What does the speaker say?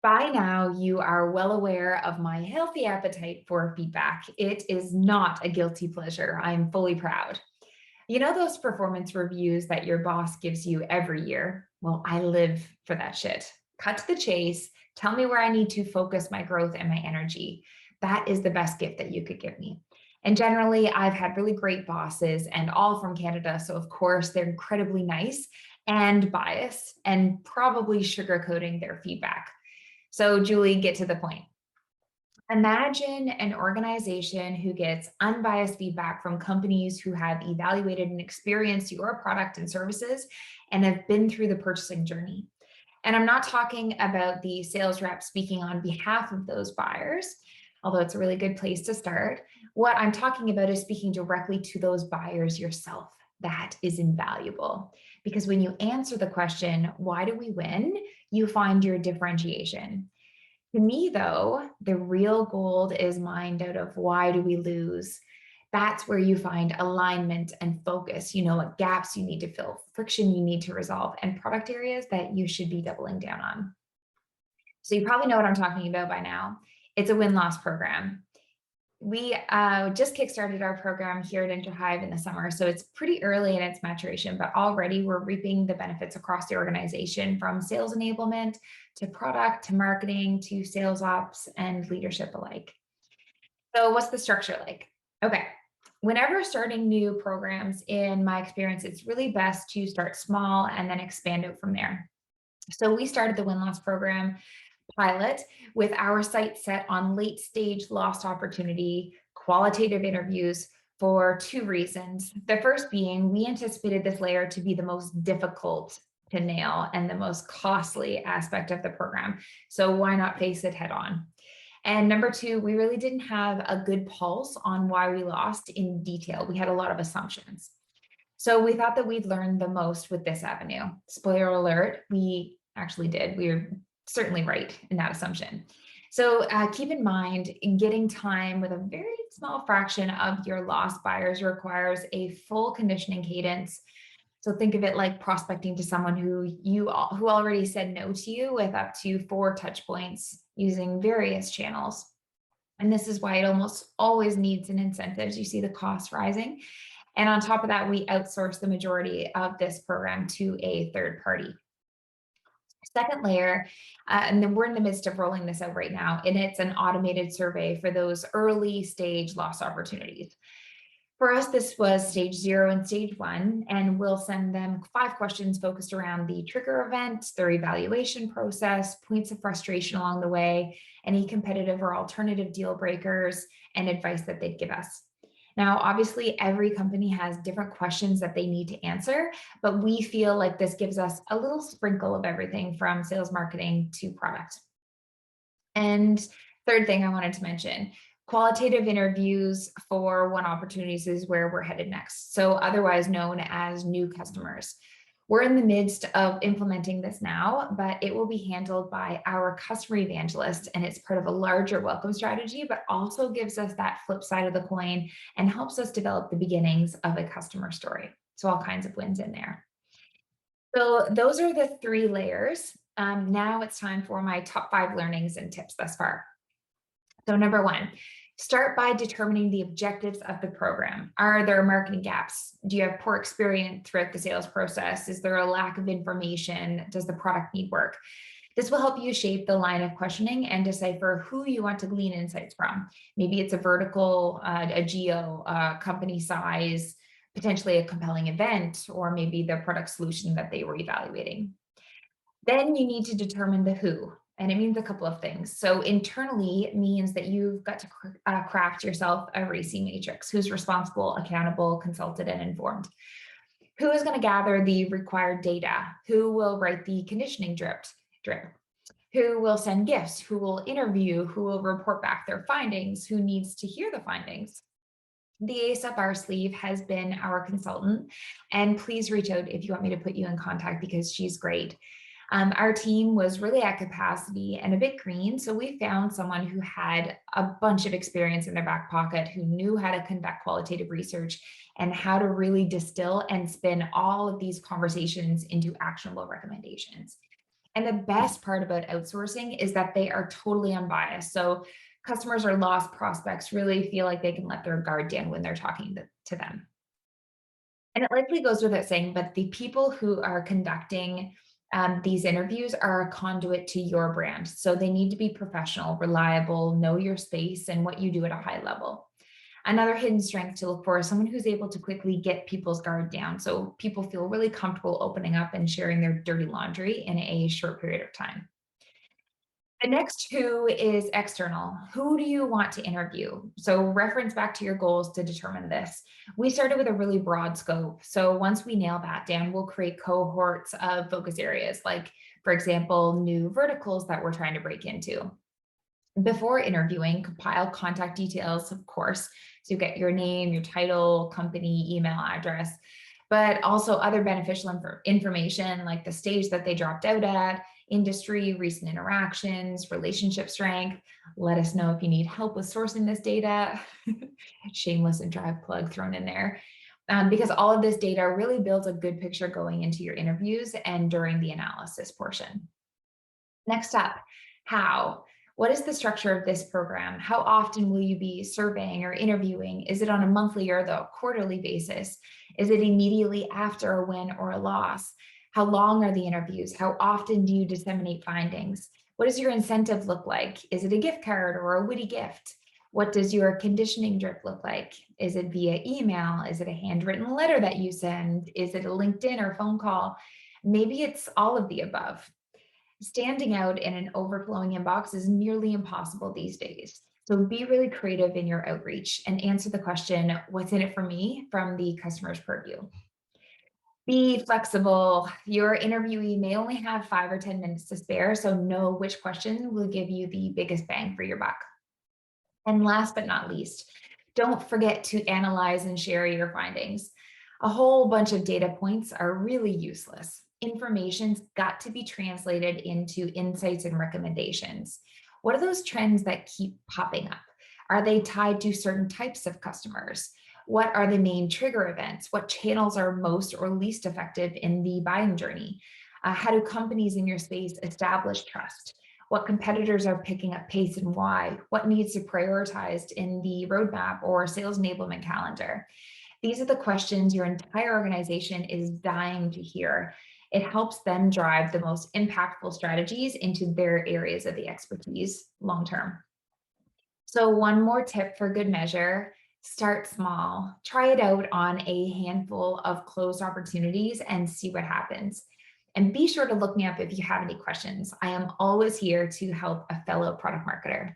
By now, you are well aware of my healthy appetite for feedback. It is not a guilty pleasure. I'm fully proud. You know those performance reviews that your boss gives you every year? Well, I live for that shit. Cut to the chase. Tell me where I need to focus my growth and my energy. That is the best gift that you could give me. And generally, I've had really great bosses and all from Canada. So, of course, they're incredibly nice and biased and probably sugarcoating their feedback. So, Julie, get to the point. Imagine an organization who gets unbiased feedback from companies who have evaluated and experienced your product and services and have been through the purchasing journey. And I'm not talking about the sales rep speaking on behalf of those buyers, although it's a really good place to start. What I'm talking about is speaking directly to those buyers yourself. That is invaluable because when you answer the question, why do we win? You find your differentiation. To me, though, the real gold is mined out of why do we lose? That's where you find alignment and focus. You know what gaps you need to fill, friction you need to resolve, and product areas that you should be doubling down on. So you probably know what I'm talking about by now. It's a win-loss program. We just kickstarted our program here at InterHive in the summer, so it's pretty early in its maturation, but already we're reaping the benefits across the organization from sales enablement to product to marketing to sales ops and leadership alike. So what's the structure like? Okay. Whenever starting new programs, in my experience, it's really best to start small and then expand out from there. So we started the win-loss program pilot with our sights set on late stage lost opportunity qualitative interviews for two reasons. The first being we anticipated this layer to be the most difficult to nail and the most costly aspect of the program. So why not face it head on? And number two, we really didn't have a good pulse on why we lost in detail. We had a lot of assumptions. So we thought that we'd learn the most with this avenue. Spoiler alert, we actually did. We were certainly right in that assumption. So keep in mind, getting time with a very small fraction of your lost buyers requires a full conditioning cadence. So think of it like prospecting to someone who already said no to you with up to 4 touch points using various channels. And this is why it almost always needs an incentive. You see the cost rising. And on top of that, we outsource the majority of this program to a third party. Second layer, and then we're in the midst of rolling this out right now, and it's an automated survey for those early stage loss opportunities. For us, this was stage 0 and stage 1, and we'll send them 5 questions focused around the trigger event, their evaluation process, points of frustration along the way, any competitive or alternative deal breakers, and advice that they'd give us. Now, obviously, every company has different questions that they need to answer, but we feel like this gives us a little sprinkle of everything from sales marketing to product. And third thing I wanted to mention, qualitative interviews for one opportunities is where we're headed next. So otherwise known as new customers. We're in the midst of implementing this now, but it will be handled by our customer evangelist, and it's part of a larger welcome strategy, but also gives us that flip side of the coin and helps us develop the beginnings of a customer story. So all kinds of wins in there. So those are the 3 layers. Now it's time for my top 5 learnings and tips thus far. So number 1, start by determining the objectives of the program. Are there marketing gaps? Do you have poor experience throughout the sales process? Is there a lack of information? Does the product need work? This will help you shape the line of questioning and decipher who you want to glean insights from. Maybe it's a vertical, a geo, company size, potentially a compelling event, or maybe the product solution that they were evaluating. Then you need to determine the who, and it means a couple of things. So internally, it means that you've got to craft yourself a RACI matrix. Who's responsible, accountable, consulted, and informed? Who is going to gather the required data? Who will write the conditioning drip? Who will send gifts? Who will interview? Who will report back their findings? Who needs to hear the findings? The ace up our sleeve has been our consultant, and please reach out if you want me to put you in contact because she's great. Our team was really at capacity and a bit green, so we found someone who had a bunch of experience in their back pocket, who knew how to conduct qualitative research and how to really distill and spin all of these conversations into actionable recommendations. And the best part about outsourcing is that they are totally unbiased. So customers or lost prospects really feel like they can let their guard down when they're talking to them. And it likely goes without saying, but the people who are conducting these interviews are a conduit to your brand. So they need to be professional, reliable, know your space and what you do at a high level. Another hidden strength to look for is someone who's able to quickly get people's guard down. So people feel really comfortable opening up and sharing their dirty laundry in a short period of time. The next who is external. Who do you want to interview? So reference back to your goals to determine this. We started with a really broad scope. So once we nail that down, we'll create cohorts of focus areas, like, for example, new verticals that we're trying to break into. Before interviewing, compile contact details, of course. So you get your name, your title, company, email address, but also other beneficial information like the stage that they dropped out at, industry, recent interactions, relationship strength. Let us know if you need help with sourcing this data. Shameless and drive plug thrown in there. Because all of this data really builds a good picture going into your interviews and during the analysis portion. Next up, how? What is the structure of this program? How often will you be surveying or interviewing? Is it on a monthly or the quarterly basis? Is it immediately after a win or a loss? How long are the interviews? How often do you disseminate findings? What does your incentive look like? Is it a gift card or a witty gift? What does your conditioning drip look like? Is it via email? Is it a handwritten letter that you send? Is it a LinkedIn or phone call? Maybe it's all of the above. Standing out in an overflowing inbox is nearly impossible these days. So be really creative in your outreach and answer the question, what's in it for me, from the customer's purview. Be flexible. Your interviewee may only have 5 or 10 minutes to spare, so know which question will give you the biggest bang for your buck. And last but not least, don't forget to analyze and share your findings. A whole bunch of data points are really useless. Information's got to be translated into insights and recommendations. What are those trends that keep popping up? Are they tied to certain types of customers? What are the main trigger events? What channels are most or least effective in the buying journey? How do companies in your space establish trust? What competitors are picking up pace and why? What needs to be prioritized in the roadmap or sales enablement calendar? These are the questions your entire organization is dying to hear. It helps them drive the most impactful strategies into their areas of the expertise long term. So one more tip for good measure, start small. Try it out on a handful of closed opportunities and see what happens. And be sure to look me up if you have any questions. I am always here to help a fellow product marketer.